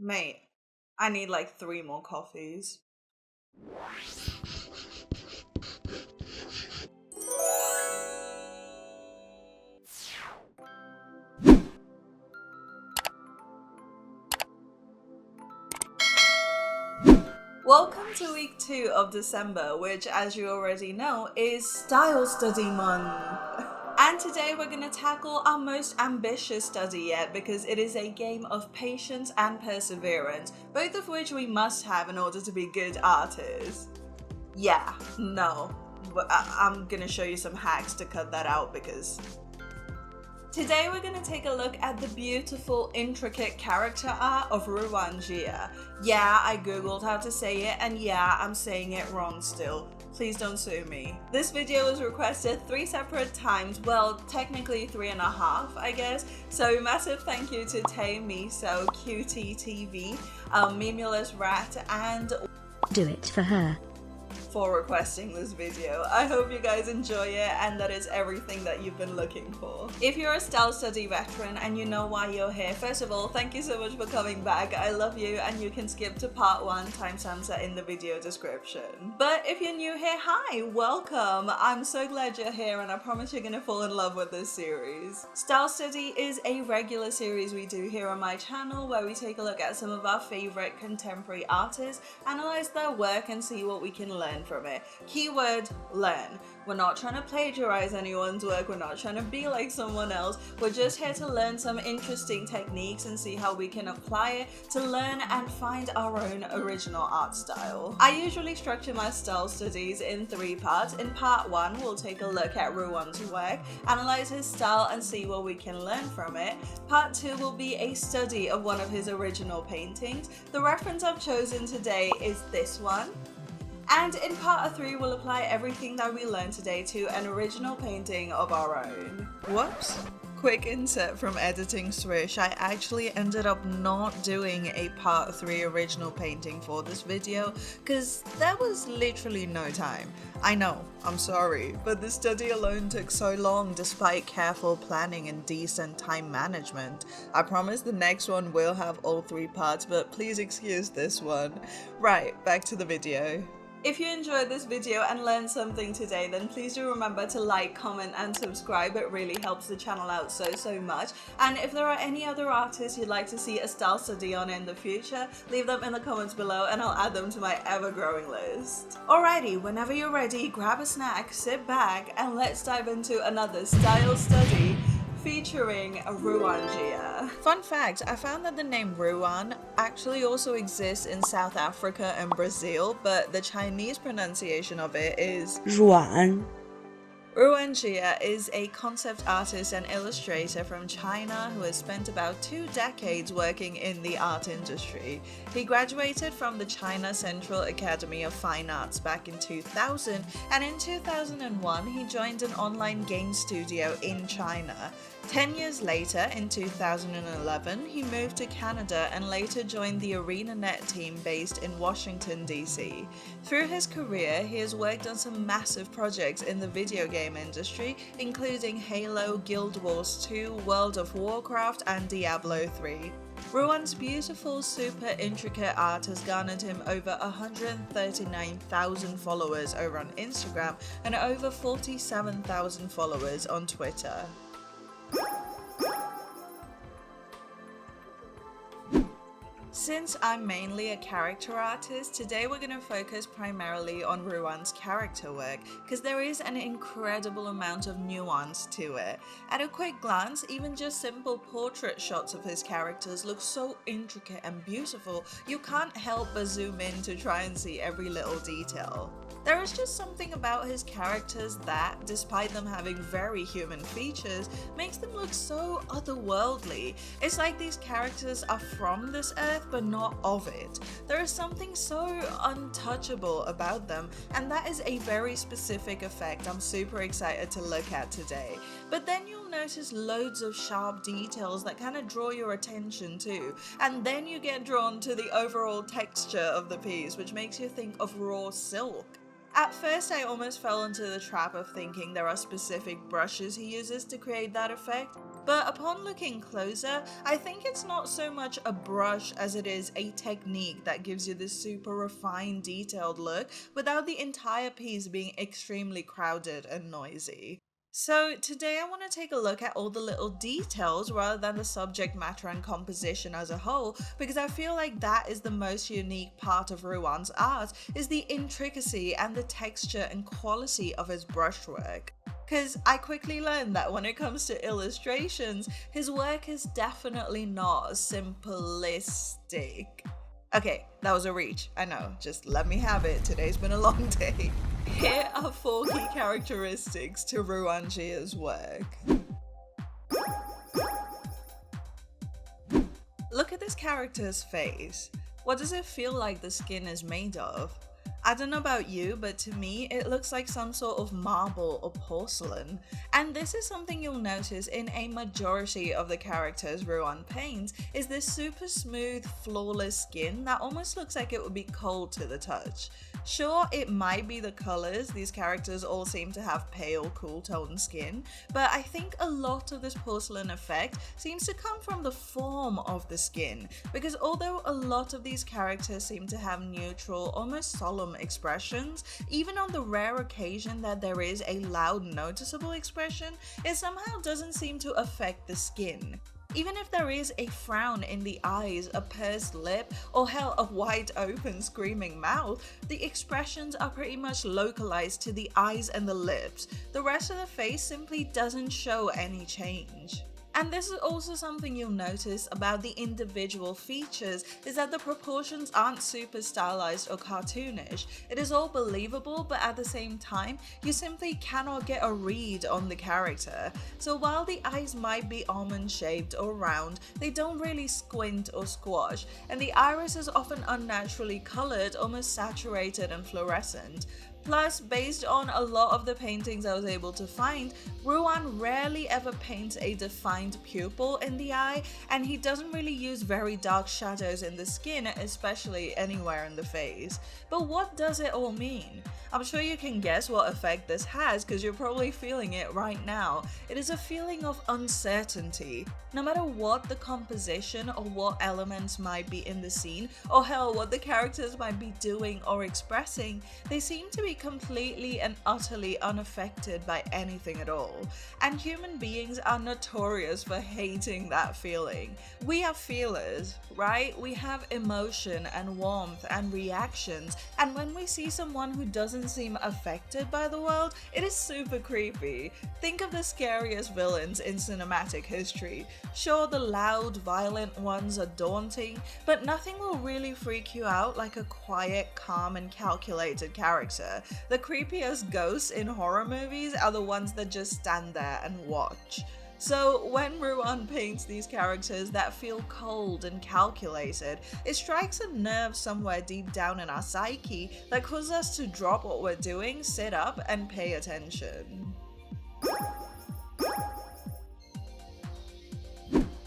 Mate, I need like 3 more coffees. Welcome to week 2 of December, which, as you already know, is Style Study Month. And today we're going to tackle our most ambitious study yet, because it is a game of patience and perseverance, both of which we must have in order to be good artists. Yeah, no, but I'm going to show you some hacks to cut that out because... Today we're going to take a look at the beautiful, intricate character art of Ruan Jia. Yeah, I googled how to say it, and yeah, I'm saying it wrong still. Please don't sue me. This video was requested 3 separate times, well, technically 3.5, I guess. So massive thank you to Tay Miso, QTTV, Memulous Rat, and Do it for her. for requesting this video. I hope you guys enjoy it and that it's everything that you've been looking for. If you're a style study veteran and you know why you're here, first of all, thank you so much for coming back. I love you, and you can skip to part 1, timestamps are in the video description. But if you're new here, hi, welcome. I'm so glad you're here, and I promise you're gonna fall in love with this series. Style study is a regular series we do here on my channel where we take a look at some of our favorite contemporary artists, analyze their work, and see what we can learn from it. Keyword, learn. We're not trying to plagiarize anyone's work, we're not trying to be like someone else, we're just here to learn some interesting techniques and see how we can apply it to learn and find our own original art style. I usually structure my style studies in 3 parts. In part 1, we'll take a look at Ruan's work, analyze his style and see what we can learn from it. Part 2 will be a study of one of his original paintings. The reference I've chosen today is this one. And in part 3, we'll apply everything that we learned today to an original painting of our own. Whoops. Quick insert from editing Srish. I actually ended up not doing a part 3 original painting for this video because there was literally no time. I know, I'm sorry, but the study alone took so long despite careful planning and decent time management. I promise the next one will have all 3 parts, but please excuse this one. Right, back to the video. If you enjoyed this video and learned something today, then please do remember to like, comment and subscribe. It really helps the channel out so much. And if there are any other artists you'd like to see a style study on in the future, leave them in the comments below and I'll add them to my ever-growing list. Alrighty, whenever you're ready, grab a snack, sit back, and let's dive into another style study featuring Ruan Jia. Fun fact, I found that the name Ruan actually also exists in South Africa and Brazil, but the Chinese pronunciation of it is Ruan. Ruan Jia is a concept artist and illustrator from China who has spent about 2 decades working in the art industry. He graduated from the China Central Academy of Fine Arts back in 2000, and in 2001 he joined an online game studio in China. 10 years later, in 2011, he moved to Canada and later joined the ArenaNet team based in Washington, D.C. Through his career, he has worked on some massive projects in the video game industry, including Halo, Guild Wars 2, World of Warcraft, and Diablo 3. Ruan's beautiful, super intricate art has garnered him over 139,000 followers over on Instagram and over 47,000 followers on Twitter. Since I'm mainly a character artist, today we're going to focus primarily on Ruan's character work because there is an incredible amount of nuance to it. At a quick glance, even just simple portrait shots of his characters look so intricate and beautiful, you can't help but zoom in to try and see every little detail. There is just something about his characters that, despite them having very human features, makes them look so otherworldly. It's like these characters are from this earth but not of it. There is something so untouchable about them, and that is a very specific effect I'm super excited to look at today. But then you'll notice loads of sharp details that kind of draw your attention too, and then you get drawn to the overall texture of the piece, which makes you think of raw silk. At first, I almost fell into the trap of thinking there are specific brushes he uses to create that effect, But upon looking closer, I think it's not so much a brush as it is a technique that gives you this super refined, detailed look without the entire piece being extremely crowded and noisy. So today I want to take a look at all the little details rather than the subject matter and composition as a whole, because I feel like that is the most unique part of Ruan's art, is the intricacy and the texture and quality of his brushwork. Because I quickly learned that when it comes to illustrations, his work is definitely not simplistic. Okay, that was a reach, I know, just let me have it, today's been a long day. Here are 4 key characteristics to Ruan Jia's work. Look at this character's face. What does it feel like the skin is made of? I don't know about you, but to me, it looks like some sort of marble or porcelain. And this is something you'll notice in a majority of the characters Ruan paints, is this super smooth, flawless skin that almost looks like it would be cold to the touch. Sure, it might be the colors, these characters all seem to have pale, cool toned skin, but I think a lot of this porcelain effect seems to come from the form of the skin, because although a lot of these characters seem to have neutral, almost solemn expressions, even on the rare occasion that there is a loud, noticeable expression, it somehow doesn't seem to affect the skin. Even if there is a frown in the eyes, a pursed lip, or hell, a wide open screaming mouth, the expressions are pretty much localized to the eyes and the lips. The rest of the face simply doesn't show any change. And this is also something you'll notice about the individual features, is that the proportions aren't super stylized or cartoonish. It is all believable, but at the same time, you simply cannot get a read on the character. So while the eyes might be almond shaped or round, they don't really squint or squash, and the iris is often unnaturally colored, almost saturated and fluorescent. Plus, based on a lot of the paintings I was able to find, Ruan rarely ever paints a defined pupil in the eye, and he doesn't really use very dark shadows in the skin, especially anywhere in the face. But what does it all mean? I'm sure you can guess what effect this has, because you're probably feeling it right now. It is a feeling of uncertainty. No matter what the composition or what elements might be in the scene, or hell, what the characters might be doing or expressing, they seem to be completely and utterly unaffected by anything at all. And human beings are notorious for hating that feeling. We are feelers, right? We have emotion and warmth and reactions, and when we see someone who doesn't seem affected by the world, it is super creepy. Think of the scariest villains in cinematic history. Sure, the loud, violent ones are daunting, but nothing will really freak you out like a quiet, calm, and calculated character. The creepiest ghosts in horror movies are the ones that just stand there and watch. So when Ruan paints these characters that feel cold and calculated, it strikes a nerve somewhere deep down in our psyche that causes us to drop what we're doing, sit up, and pay attention.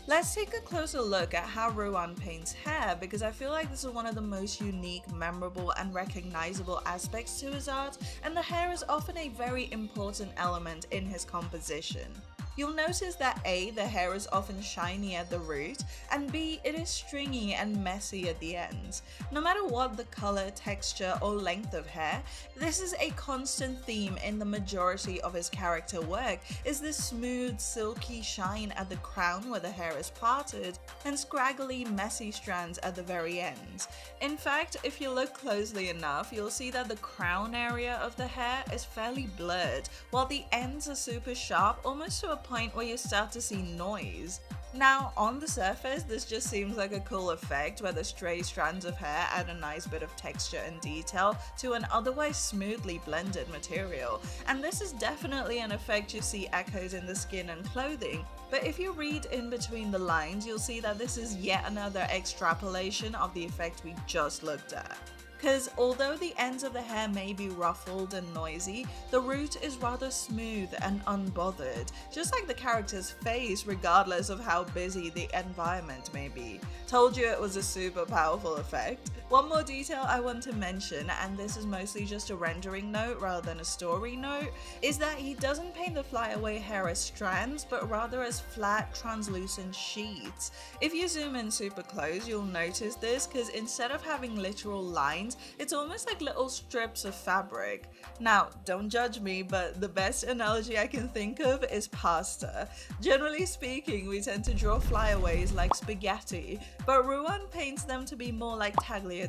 Let's take a closer look at how Ruan paints hair, because I feel like this is one of the most unique, memorable, and recognizable aspects to his art, and the hair is often a very important element in his composition. You'll notice that A, the hair is often shiny at the root, and B, it is stringy and messy at the ends. No matter what the color, texture, or length of hair, this is a constant theme in the majority of his character work, is this smooth, silky shine at the crown where the hair is parted, and scraggly, messy strands at the very ends. In fact, if you look closely enough, you'll see that the crown area of the hair is fairly blurred, while the ends are super sharp, almost to a point where you start to see noise. Now, on the surface, this just seems like a cool effect where the stray strands of hair add a nice bit of texture and detail to an otherwise smoothly blended material, and this is definitely an effect you see echoed in the skin and clothing. But if you read in between the lines, you'll see that this is yet another extrapolation of the effect we just looked at. Because although the ends of the hair may be ruffled and noisy, the root is rather smooth and unbothered, just like the character's face, regardless of how busy the environment may be. Told you it was a super powerful effect. One more detail I want to mention, and this is mostly just a rendering note rather than a story note, is that he doesn't paint the flyaway hair as strands, but rather as flat, translucent sheets. If you zoom in super close, you'll notice this, because instead of having literal lines, it's almost like little strips of fabric. Now, don't judge me, but the best analogy I can think of is pasta. Generally speaking, we tend to draw flyaways like spaghetti, but Ruan paints them to be more like tagliatelle.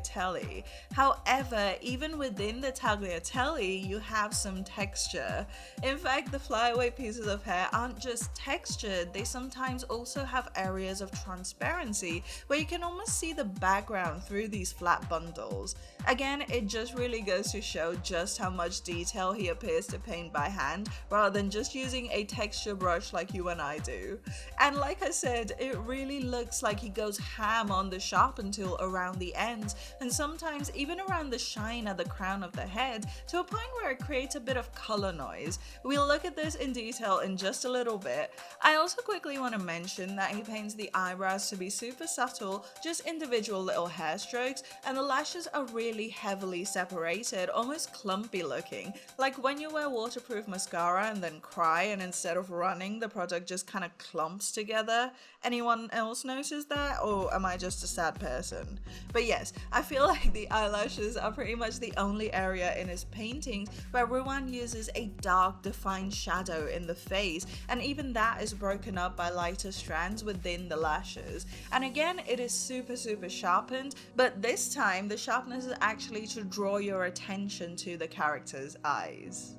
However, even within the tagliatelle, you have some texture. In fact, the flyaway pieces of hair aren't just textured, they sometimes also have areas of transparency where you can almost see the background through these flat bundles. Again, it just really goes to show just how much detail he appears to paint by hand rather than just using a texture brush like you and I do. And like I said, it really looks like he goes ham on the sharpen tool around the ends and sometimes even around the shine at the crown of the head to a point where it creates a bit of color noise. We'll look at this in detail in just a little bit. I also quickly want to mention that he paints the eyebrows to be super subtle, just individual little hair strokes, and the lashes are really heavily separated, almost clumpy looking, like when you wear waterproof mascara and then cry and instead of running the product just kind of clumps together. Anyone else notice that, or am I just a sad person? But yes, I feel like the eyelashes are pretty much the only area in his paintings where Ruan uses a dark defined shadow in the face, and even that is broken up by lighter strands within the lashes. And again, it is super sharpened, but this time the sharpness is actually to draw your attention to the character's eyes.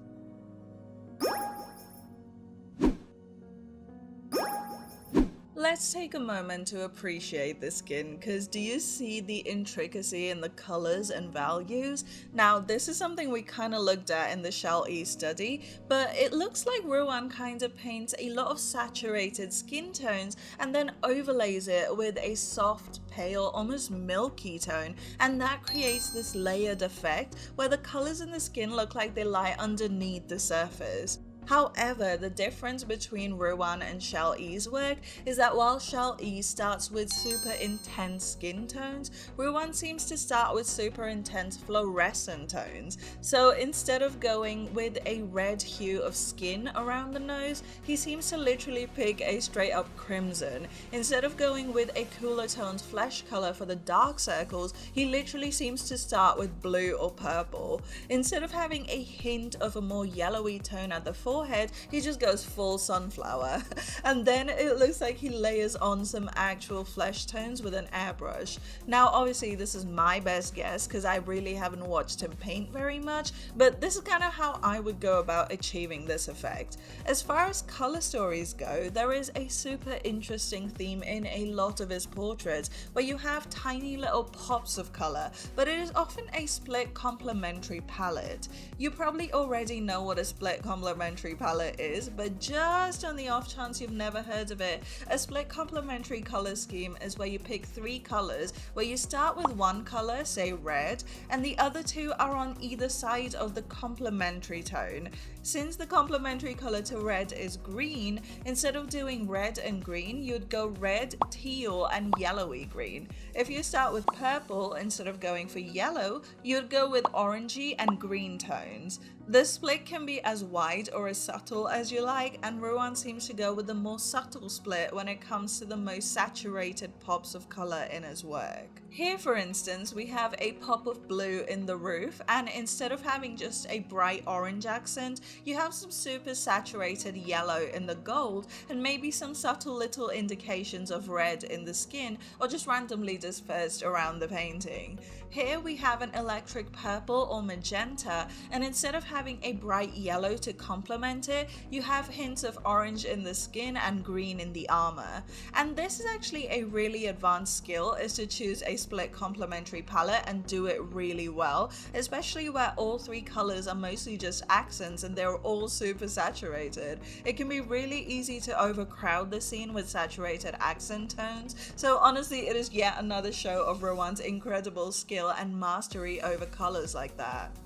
Let's take a moment to appreciate the skin, because do you see the intricacy in the colors and values? Now, this is something we kind of looked at in the Shall E study, but it looks like Ruan kind of paints a lot of saturated skin tones and then overlays it with a soft, pale, almost milky tone, and that creates this layered effect where the colors in the skin look like they lie underneath the surface. However, the difference between Ruan and Shall E's work is that while Shall E starts with super intense skin tones, Ruan seems to start with super intense fluorescent tones. So instead of going with a red hue of skin around the nose, he seems to literally pick a straight up crimson. Instead of going with a cooler toned flesh color for the dark circles, he literally seems to start with blue or purple. Instead of having a hint of a more yellowy tone at the forehead, he just goes full sunflower. And then it looks like he layers on some actual flesh tones with an airbrush. Now obviously this is my best guess because I really haven't watched him paint very much, but this is kind of how I would go about achieving this effect. As far as color stories go, there is a super interesting theme in a lot of his portraits where you have tiny little pops of color, but it is often a split complementary palette. You probably already know what a split complementary palette is, but just on the off chance you've never heard of it, a split complementary color scheme is where you pick 3 colors, where you start with one color, say red, and the other 2 are on either side of the complementary tone. Since the complementary color to red is green, instead of doing red and green, you'd go red, teal, and yellowy green. If you start with purple, instead of going for yellow, you'd go with orangey and green tones. The split can be as wide or as subtle as you like, and Ruan seems to go with the more subtle split when it comes to the most saturated pops of color in his work. Here, for instance, we have a pop of blue in the roof, and instead of having just a bright orange accent, you have some super saturated yellow in the gold, and maybe some subtle little indications of red in the skin, or just randomly dispersed around the painting. Here we have an electric purple or magenta, and instead of having a bright yellow to complement it, you have hints of orange in the skin and green in the armor. And this is actually a really advanced skill, is to choose a split complementary palette and do it really well, especially where all 3 colors are mostly just accents and they're all super saturated. It can be really easy to overcrowd the scene with saturated accent tones, so honestly it is yet another show of Ruan's incredible skill and mastery over colors like that.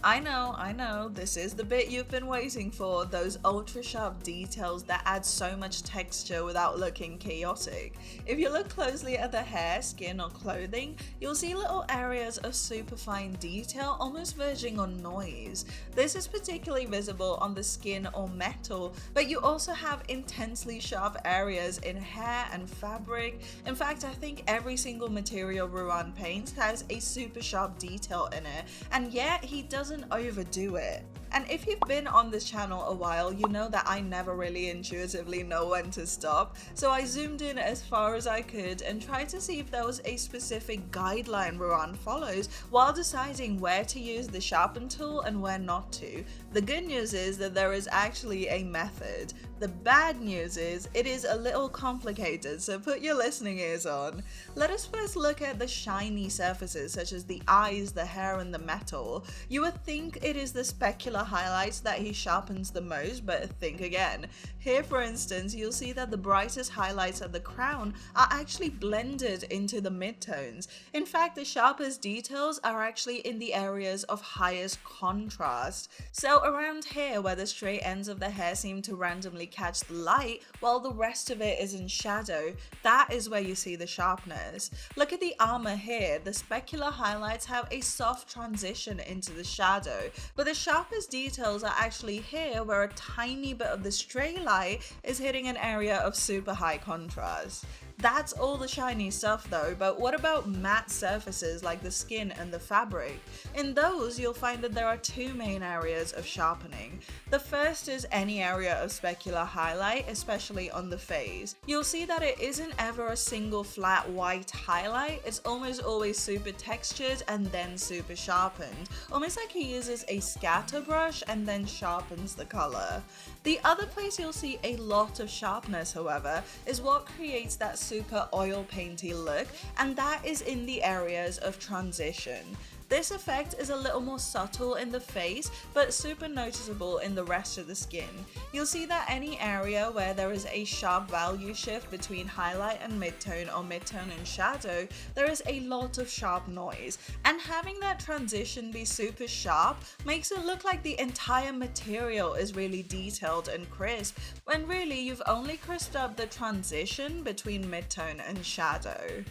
I know, this is the bit you've been waiting for, those ultra sharp details that add so much texture without looking chaotic. If you look closely at the hair, skin or clothing, you'll see little areas of super fine detail almost verging on noise. This is particularly visible on the skin or metal, but you also have intensely sharp areas in hair and fabric. In fact, I think every single material Ruan paints has a super sharp detail in it, and yet he doesn't overdo it. And if you've been on this channel a while, you know that I never really intuitively know when to stop, so I zoomed in as far as I could and tried to see if there was a specific guideline Ruan follows while deciding where to use the sharpen tool and where not to. The good news is that there is actually a method. The bad news is it is a little complicated, so put your listening ears on. Let us first look at the shiny surfaces such as the eyes, the hair and the metal. You would think it is the specular highlights that he sharpens the most, but think again. Here for instance, you'll see that the brightest highlights at the crown are actually blended into the midtones. In fact, the sharpest details are actually in the areas of highest contrast. So around here where the straight ends of the hair seem to randomly catch the light while the rest of it is in shadow, that is where you see the sharpness. Look at the armor here, the specular highlights have a soft transition into the shadow, but the sharpest details are actually here where a tiny bit of the stray light is hitting an area of super high contrast. That's all the shiny stuff though, but what about matte surfaces like the skin and the fabric? In those, you'll find that there are two main areas of sharpening. The first is any area of specular highlight, especially on the face. You'll see that it isn't ever a single flat white highlight, it's almost always super textured and then super sharpened, almost like he uses a scatter brush and then sharpens the color. The other place you'll see a lot of sharpness, however, is what creates that super oil painty look, and that is in the areas of transition. This effect is a little more subtle in the face, but super noticeable in the rest of the skin. You'll see that any area where there is a sharp value shift between highlight and midtone or midtone and shadow, there is a lot of sharp noise. And having that transition be super sharp makes it look like the entire material is really detailed and crisp, when really you've only crisped up the transition between midtone and shadow.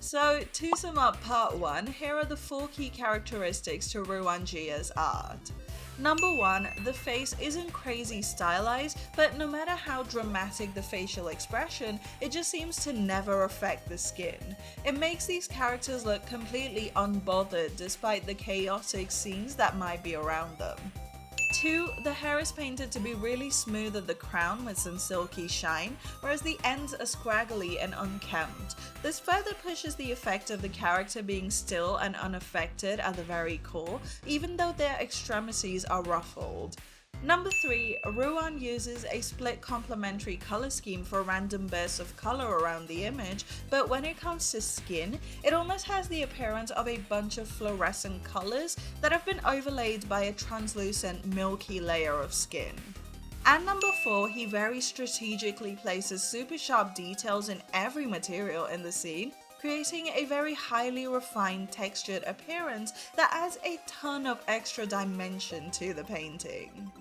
So to sum up part 1, here are the 4 key characteristics to Ruan Jia's art. Number 1, the face isn't crazy stylized, but no matter how dramatic the facial expression, it just seems to never affect the skin. It makes these characters look completely unbothered despite the chaotic scenes that might be around them. 2, the hair is painted to be really smooth at the crown with some silky shine, whereas the ends are scraggly and unkempt. This further pushes the effect of the character being still and unaffected at the very core, even though their extremities are ruffled. Number 3, Ruan uses a split complementary color scheme for random bursts of color around the image, but when it comes to skin, it almost has the appearance of a bunch of fluorescent colors that have been overlaid by a translucent milky layer of skin. And number 4, he very strategically places super sharp details in every material in the scene, creating a very highly refined textured appearance that adds a ton of extra dimension to the painting.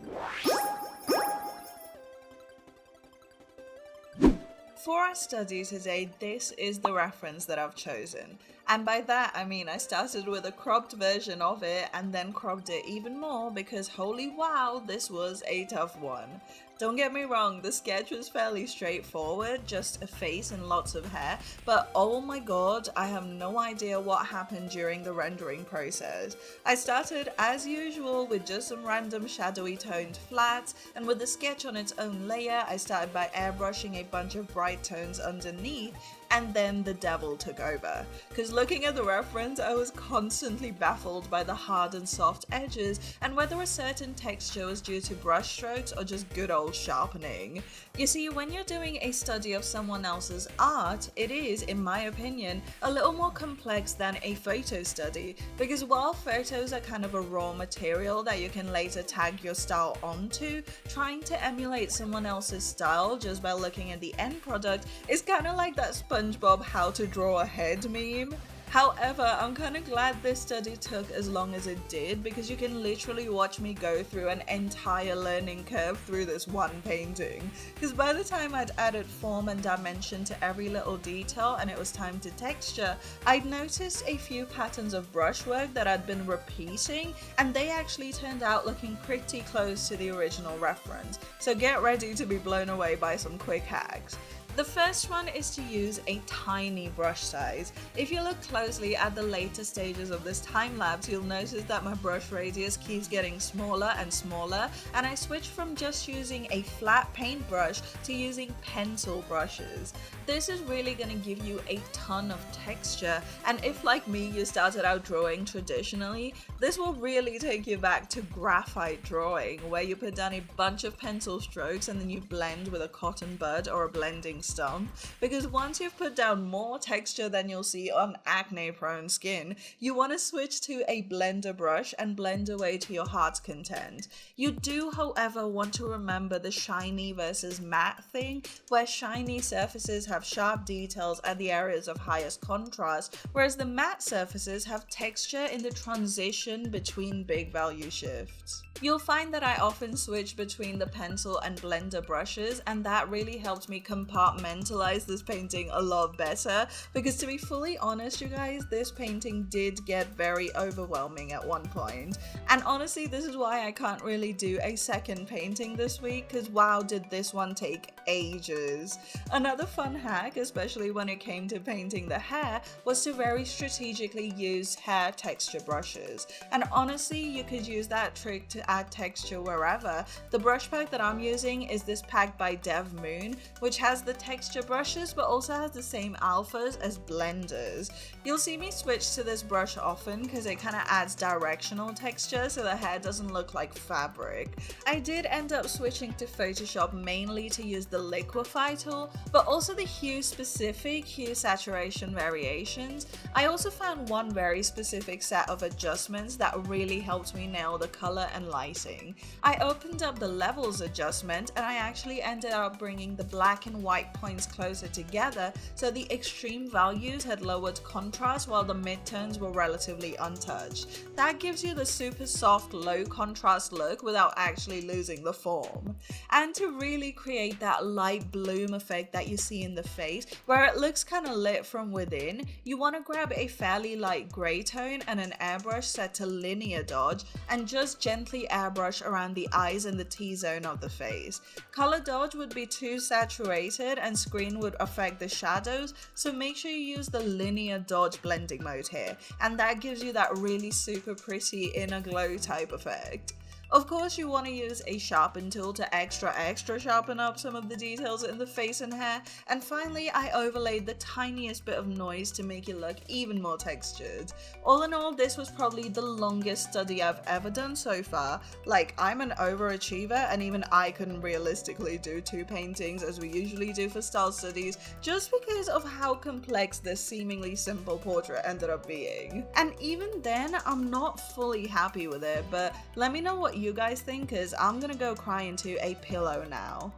For our study today, this is the reference that I've chosen. And by that I mean I started with a cropped version of it and then cropped it even more because holy wow, this was a tough one. Don't get me wrong, the sketch was fairly straightforward, just a face and lots of hair, but oh my god, I have no idea what happened during the rendering process. I started as usual with just some random shadowy toned flats, and with the sketch on its own layer, I started by airbrushing a bunch of bright tones underneath, and then the devil took over. Because looking at the reference, I was constantly baffled by the hard and soft edges and whether a certain texture was due to brush strokes or just good old sharpening. You see, when you're doing a study of someone else's art, it is, in my opinion, a little more complex than a photo study, because while photos are kind of a raw material that you can later tag your style onto, trying to emulate someone else's style just by looking at the end product is kind of like that SpongeBob how to draw a head meme. However, I'm kind of glad this study took as long as it did, because you can literally watch me go through an entire learning curve through this one painting. Because by the time I'd added form and dimension to every little detail and it was time to texture, I'd noticed a few patterns of brushwork that I'd been repeating, and they actually turned out looking pretty close to the original reference. So get ready to be blown away by some quick hacks. The first one is to use a tiny brush size. If you look closely at the later stages of this time lapse, you'll notice that my brush radius keeps getting smaller and smaller, and I switched from just using a flat paintbrush to using pencil brushes. This is really going to give you a ton of texture, and if like me you started out drawing traditionally, this will really take you back to graphite drawing, where you put down a bunch of pencil strokes and then you blend with a cotton bud or a blending stump, because once you've put down more texture than you'll see on acne prone skin, you want to switch to a blender brush and blend away to your heart's content. You do, however, want to remember the shiny versus matte thing, where shiny surfaces have sharp details at the areas of highest contrast, whereas the matte surfaces have texture in the transition between big value shifts. You'll find that I often switch between the pencil and blender brushes, and that really helped me compartmentalize this painting a lot better, because to be fully honest you guys, this painting did get very overwhelming at one point. And honestly, this is why I can't really do a second painting this week, because wow, did this one take ages. Another fun hack, especially when it came to painting the hair, was to very strategically use hair texture brushes. And honestly, you could use that trick to add texture wherever. The brush pack that I'm using is this pack by Dev Moon, which has the texture brushes but also has the same alphas as blenders. You'll see me switch to this brush often because it kind of adds directional texture so the hair doesn't look like fabric. I did end up switching to Photoshop mainly to use the liquify tool, but also the hue specific hue saturation variations. I also found one very specific set of adjustments that really helped me nail the color and lighting. I opened up the levels adjustment and I actually ended up bringing the black and white points closer together, so the extreme values had lowered contrast while the midtones were relatively untouched. That gives you the super soft low contrast look without actually losing the form. And to really create that light bloom effect that you see in the face, where it looks kind of lit from within, you want to grab a fairly light grey tone and an airbrush set to linear dodge and just gently airbrush around the eyes and the T-zone of the face. Color dodge would be too saturated and screen would affect the shadows, so make sure you use the linear dodge blending mode here, and that gives you that really super pretty inner glow type effect. Of course, you want to use a sharpen tool to extra sharpen up some of the details in the face and hair. And finally, I overlaid the tiniest bit of noise to make it look even more textured. All in all, this was probably the longest study I've ever done so far. Like, I'm an overachiever and even I couldn't realistically do 2 paintings as we usually do for style studies, just because of how complex this seemingly simple portrait ended up being. And even then, I'm not fully happy with it, but let me know what you guys think, because I'm gonna go cry into a pillow now.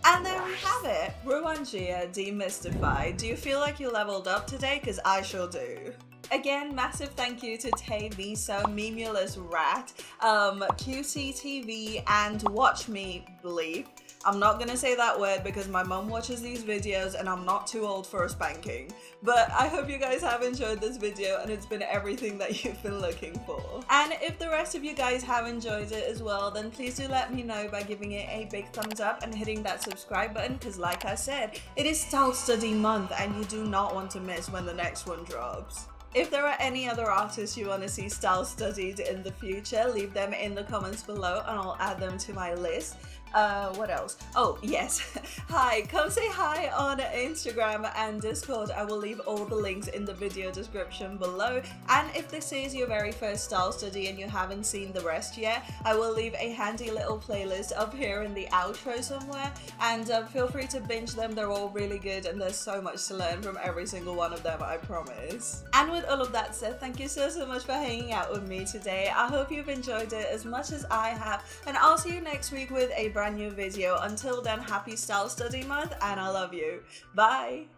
And there we have it, Ruan Jia demystified. Do you feel like you leveled up today? Because I sure do. Again, massive thank you to Tay Viso, Memulous Rat, QCTV, and Watch Me Bleep. I'm not gonna say that word because my mom watches these videos and I'm not too old for a spanking. But I hope you guys have enjoyed this video and it's been everything that you've been looking for. And if the rest of you guys have enjoyed it as well, then please do let me know by giving it a big thumbs up and hitting that subscribe button, because like I said, it is Style Study Month and you do not want to miss when the next one drops. If there are any other artists you want to see style studied in the future, leave them in the comments below and I'll add them to my list. What else? Oh, yes. Hi, come say hi on Instagram and Discord. I will leave all the links in the video description below. And if this is your very first style study and you haven't seen the rest yet, I will leave a handy little playlist up here in the outro somewhere. And feel free to binge them. They're all really good and there's so much to learn from every single one of them, I promise. And with all of that said, thank you so much for hanging out with me today. I hope you've enjoyed it as much as I have. And I'll see you next week with a brand new video. Until then, happy Style Study Month and I love you. Bye!